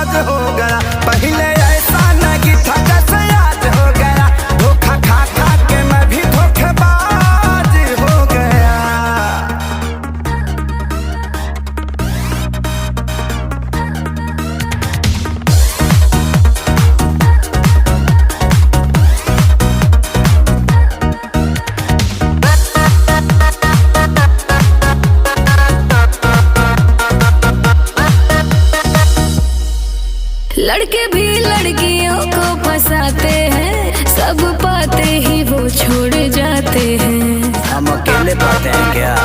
रोज हो गया। पहले ऐसा नहीं था जैसे आज हो गया। धोखा खा खा के मैं भी धोखेबाज हो गया। लड़के भी लड़कियों को फंसाते हैं, सब पाते ही वो छोड़ जाते हैं। हम अकेले पाते हैं क्या?